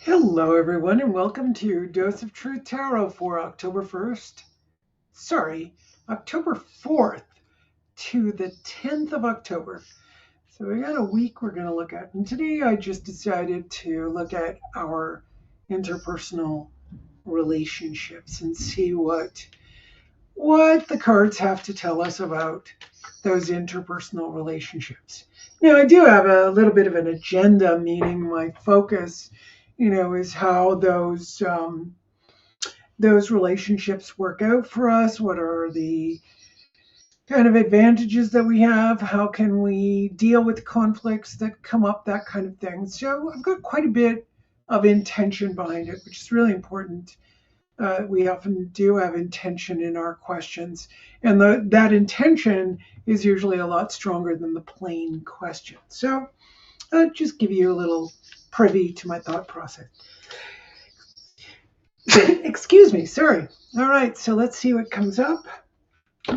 Hello, everyone, and welcome to Dose of Truth Tarot for October 4th to the 10th of October. So we got a week we're going to look at. And today I just decided to look at our interpersonal relationships and see what the cards have to tell us about those interpersonal relationships. Now, I do have a little bit of an agenda, meaning my focus, is how those relationships work out for us. What are the kind of advantages that we have? How can we deal with conflicts that come up, that kind of thing. So I've got quite a bit of intention behind it, which is really important. We often do have intention in our questions, and that intention is usually a lot stronger than the plain question. So I'll just give you a little privy to my thought process. Excuse me, sorry. All right, so let's see what comes up.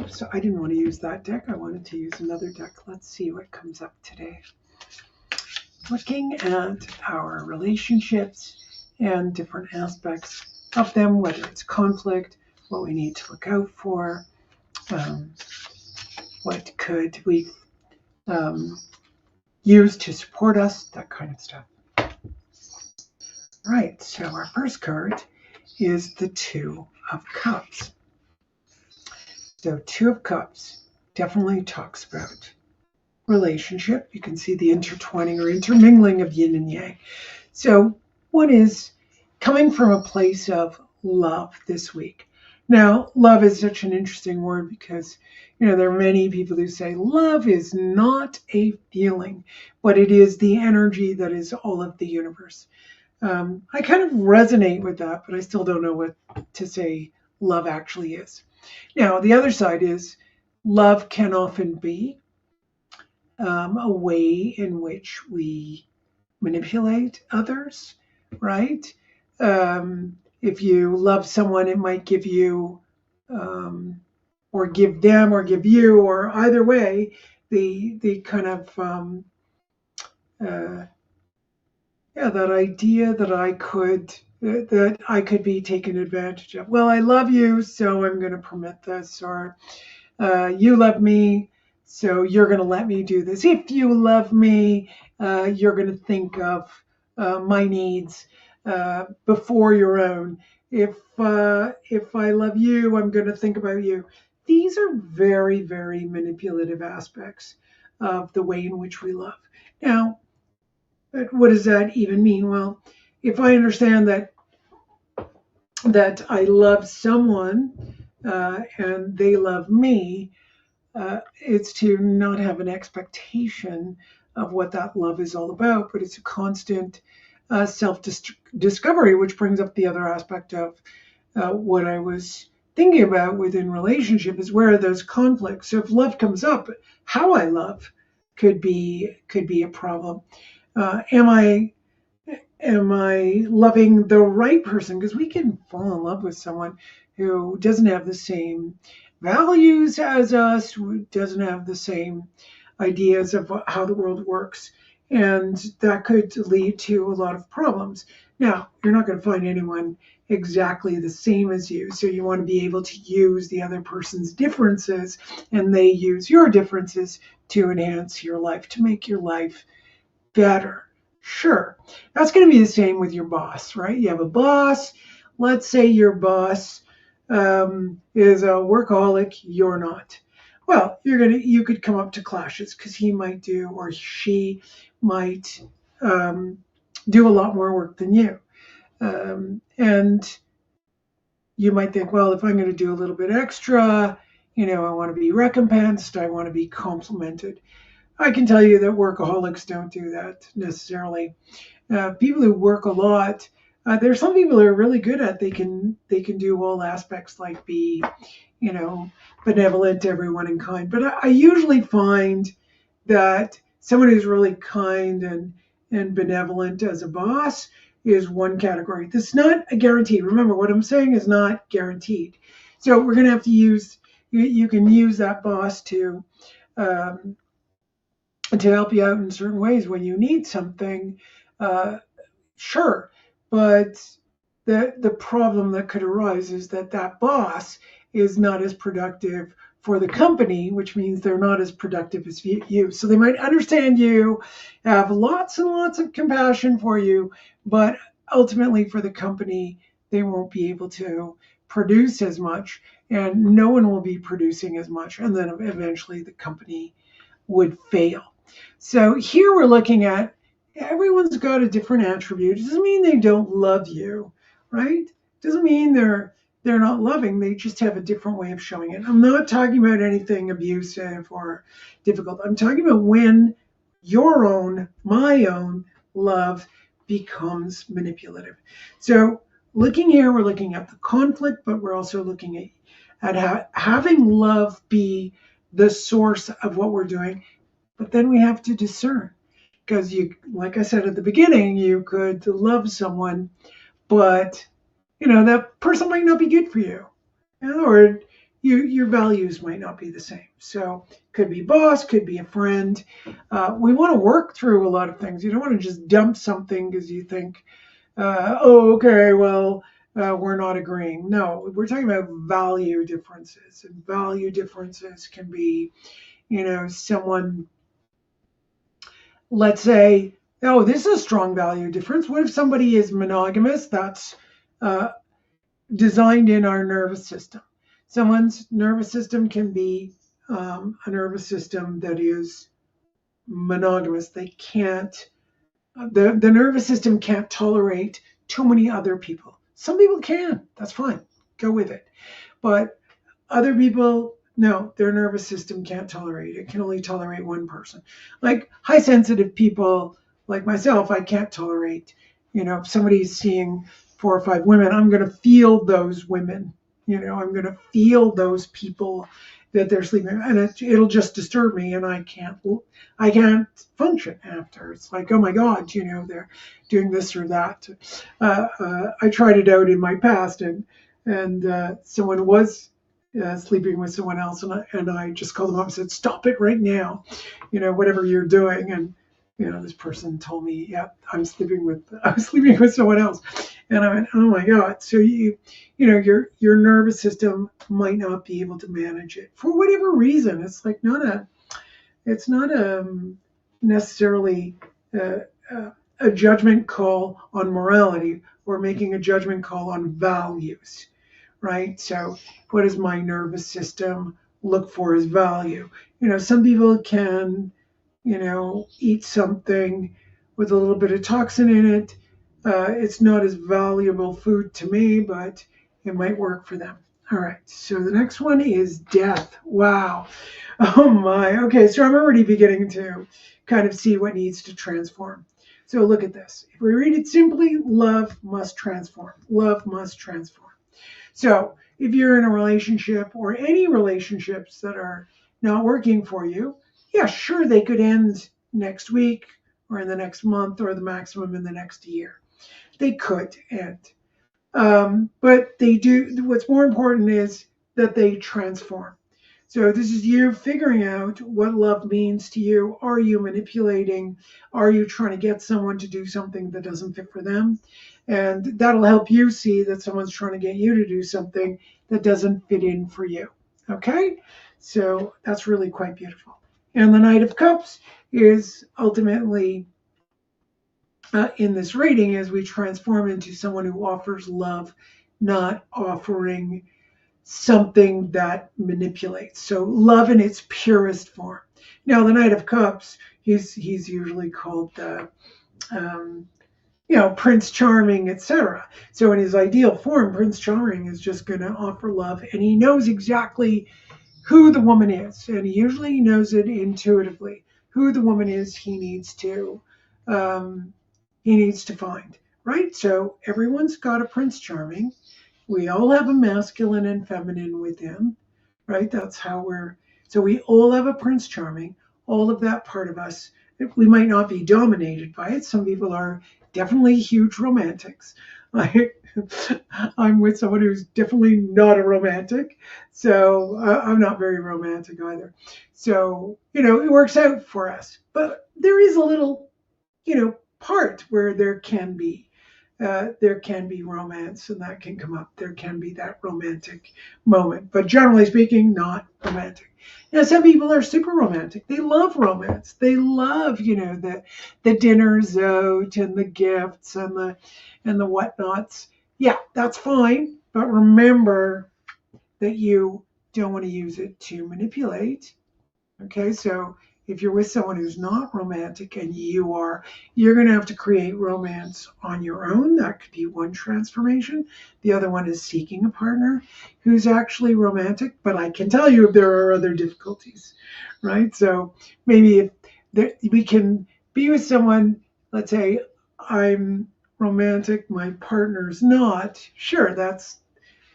So I didn't want to use that deck. I wanted to use another deck. Let's see what comes up today. Looking at our relationships and different aspects of them, whether it's conflict, what we need to look out for, what could we use to support us, that kind of stuff. Right, so our first card is the Two of Cups. So Two of Cups definitely talks about relationship. You can see the intertwining or intermingling of yin and yang. So one is coming from a place of love this week. Now, love is such an interesting word because, there are many people who say love is not a feeling, but it is the energy that is all of the universe. I kind of resonate with that, but I still don't know what to say love actually is. Now, the other side is love can often be a way in which we manipulate others, right? If you love someone, it might give you, or give them, or give you, or either way, the kind of that idea that I could be taken advantage of. Well, I love you, so I'm going to permit this, or you love me, so you're going to let me do this. If you love me, you're going to think of my needs before your own. If I love you, I'm going to think about you. These are very, very manipulative aspects of the way in which we love. Now, what does that even mean? Well, if I understand that I love someone and they love me, it's to not have an expectation of what that love is all about, but it's a constant self-discovery, which brings up the other aspect of what I was thinking about within relationship is where are those conflicts. So if love comes up, how I love could be a problem. Am I loving the right person? Because we can fall in love with someone who doesn't have the same values as us, who doesn't have the same ideas of how the world works. And that could lead to a lot of problems. Now, you're not going to find anyone exactly the same as you. So you want to be able to use the other person's differences and they use your differences to enhance your life, to make your life better. Sure. That's going to be the same with your boss, right? You have a boss. Let's say your boss is a workaholic. You're not. Well, you could come up to clashes because he might do or she might do a lot more work than you. And you might think, well, if I'm going to do a little bit extra, I want to be recompensed. I want to be complimented. I can tell you that workaholics don't do that necessarily. People who work a lot There's some people who are really good at, they can do all aspects, like be, you know, benevolent to everyone and kind. But I usually find that someone who's really kind and benevolent as a boss is one category. This is not a guarantee. Remember, what I'm saying is not guaranteed. So we're going to have to use, you can use that boss um, to help you out in certain ways when you need something. Uh, Sure, but the problem that could arise is that that boss is not as productive for the company, which means they're not as productive as you. So they might understand you, have lots and lots of compassion for you, but ultimately for the company, they won't be able to produce as much, and no one will be producing as much, and then eventually the company would fail. So here we're looking at, everyone's got a different attribute. It doesn't mean they don't love you, right? It doesn't mean they're not loving. They just have a different way of showing it. I'm not talking about anything abusive or difficult. I'm talking about when my own love becomes manipulative. So looking here, we're looking at the conflict, but we're also looking at having love be the source of what we're doing. But then we have to discern, because you, like I said at the beginning, you could love someone, but that person might not be good for you, or your values might not be the same. So could be boss, could be a friend. We want to work through a lot of things. You don't want to just dump something because you think, oh, okay, well, we're not agreeing. No, we're talking about value differences, and value differences can be, someone, let's say, oh, this is a strong value difference. What if somebody is monogamous? That's uh, designed in our nervous system. Someone's nervous system can be a nervous system that is monogamous. They can't, the nervous system can't tolerate too many other people. Some people can, that's fine, go with it. But other people, no, their nervous system can't tolerate it. It can only tolerate one person. Like high sensitive people like myself, I can't tolerate, if somebody's seeing 4 or 5 women, I'm going to feel those women. I'm going to feel those people that they're sleeping, and it'll just disturb me, and I can't function after. It's like, oh my God, they're doing this or that. I tried it out in my past, and someone was sleeping with someone else, and I just called them up and said, "Stop it right now, whatever you're doing." And this person told me, "Yeah, I'm sleeping with someone else," and I went, "Oh my God!" So your nervous system might not be able to manage it for whatever reason. It's like it's not necessarily a, a judgment call on morality. We're making a judgment call on values, right? So what does my nervous system look for as value? Some people can, eat something with a little bit of toxin in it. It's not as valuable food to me, but it might work for them. All right, so the next one is death. Wow. Oh my. Okay, so I'm already beginning to kind of see what needs to transform. So look at this. If we read it simply, love must transform. Love must transform. So if you're in a relationship, or any relationships that are not working for you, yeah, sure, they could end next week or in the next month or the maximum in the next year. They could end. But they do. What's more important is that they transform. So this is you figuring out what love means to you. Are you manipulating? Are you trying to get someone to do something that doesn't fit for them? And that'll help you see that someone's trying to get you to do something that doesn't fit in for you. Okay? So that's really quite beautiful. And the Knight of Cups is ultimately in this reading as we transform into someone who offers love, not offering something that manipulates. So love in its purest form. Now, the Knight of Cups, he's usually called the Prince Charming, etc. So in his ideal form, Prince Charming is just going to offer love, and he knows exactly who the woman is, and he usually knows it intuitively. Who the woman is, he needs to find. right? So everyone's got a Prince Charming. We all have a masculine and feminine within, right? That's how so we all have a Prince Charming, all of that part of us. We might not be dominated by it. Some people are definitely huge romantics. I, I'm with someone who's definitely not a romantic. So I'm not very romantic either. So, it works out for us. But there is a little, part where there can be romance, and that can come up. There can be that romantic moment, but generally speaking, not romantic. Now, some people are super romantic. They love romance. They love, the dinners out and the gifts and the whatnots. Yeah, that's fine. But remember that you don't want to use it to manipulate. Okay, so if you're with someone who's not romantic and you're going to have to create romance on your own. That could be one transformation. The other one is seeking a partner who's actually romantic. But I can tell you there are other difficulties, right? So maybe if we can be with someone, let's say I'm romantic, my partner's not. Sure, that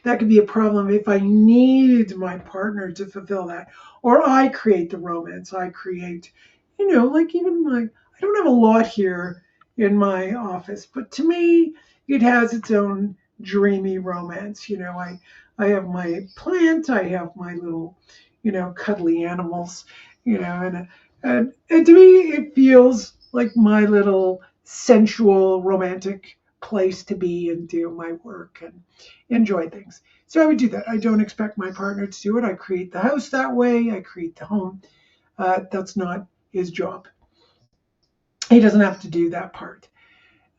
could be a problem if I need my partner to fulfill that. Or I create the romance. I create, like even I don't have a lot here in my office, but to me, it has its own dreamy romance. I have my plant, I have my little, cuddly animals, and to me, it feels like my little sensual, romantic place to be and do my work and enjoy things. So I would do that. I don't expect my partner to do it. I create the house that way. I create the home. That's not his job. He doesn't have to do that part.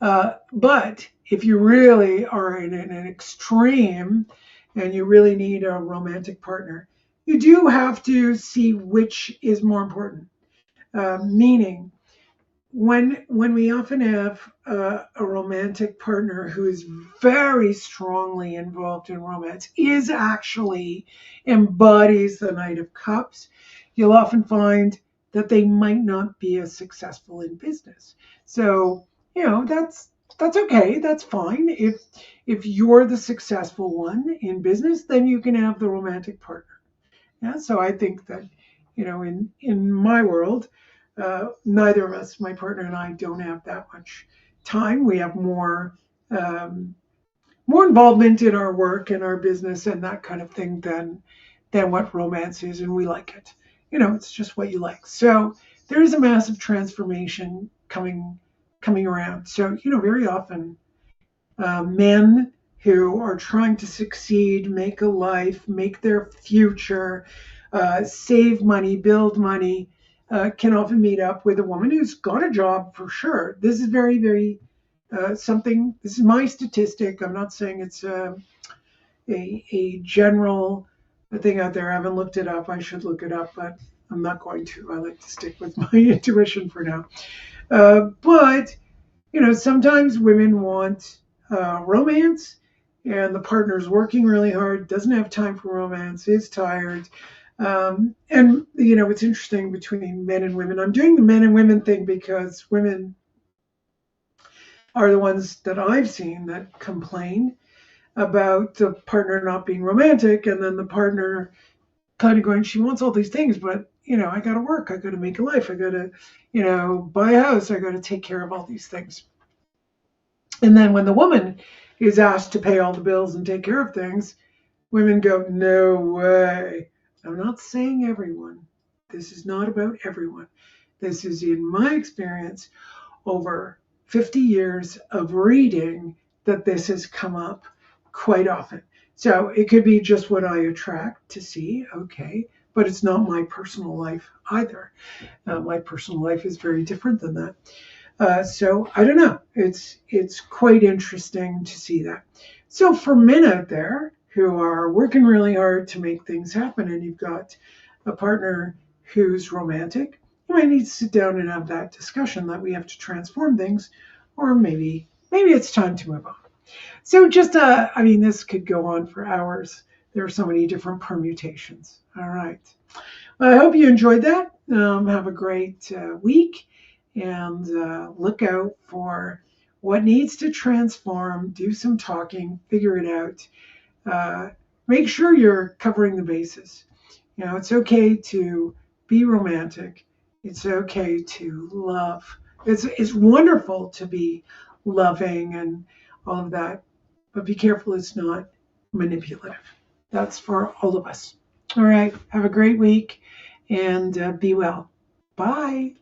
But if you really are in an extreme and you really need a romantic partner, you do have to see which is more important. Meaning, when we often have a romantic partner who is very strongly involved in romance, is actually embodies the Knight of Cups, you'll often find that they might not be as successful in business. So that's okay. That's fine. If you're the successful one in business, then you can have the romantic partner. Yeah, so I think that, in my world, neither of us, my partner and I, don't have that much time. We have more involvement in our work and our business and that kind of thing than what romance is, and we like it. It's just what you like. So there is a massive transformation coming around. So very often men who are trying to succeed, make a life, make their future, save money, build money, can often meet up with a woman who's got a job for sure. This is very, very something. This is my statistic. I'm not saying it's a general thing out there. I haven't looked it up. I should look it up, but I'm not going to. I like to stick with my intuition for now. But sometimes women want romance, and the partner's working really hard, doesn't have time for romance, is tired. And it's interesting between men and women. I'm doing the men and women thing because women are the ones that I've seen that complain about the partner not being romantic, and then the partner kind of going, she wants all these things, but I got to work, I got to make a life, I got to, buy a house, I got to take care of all these things. And then when the woman is asked to pay all the bills and take care of things, women go, no way. I'm not saying everyone. This is not about everyone. This is, in my experience, over 50 years of reading, that this has come up quite often. So it could be just what I attract to see, okay, but it's not my personal life either. My personal life is very different than that. So I don't know. It's quite interesting to see that. So for men out there who are working really hard to make things happen, and you've got a partner who's romantic, you might need to sit down and have that discussion that we have to transform things, or maybe it's time to move on. So just this could go on for hours. There are so many different permutations. All right. Well, I hope you enjoyed that. Have a great week, and look out for what needs to transform, do some talking, figure it out. Make sure you're covering the bases. It's okay to be romantic. It's okay to love. It's wonderful to be loving and all of that, but be careful it's not manipulative. That's for all of us. All right. Have a great week and be well. Bye.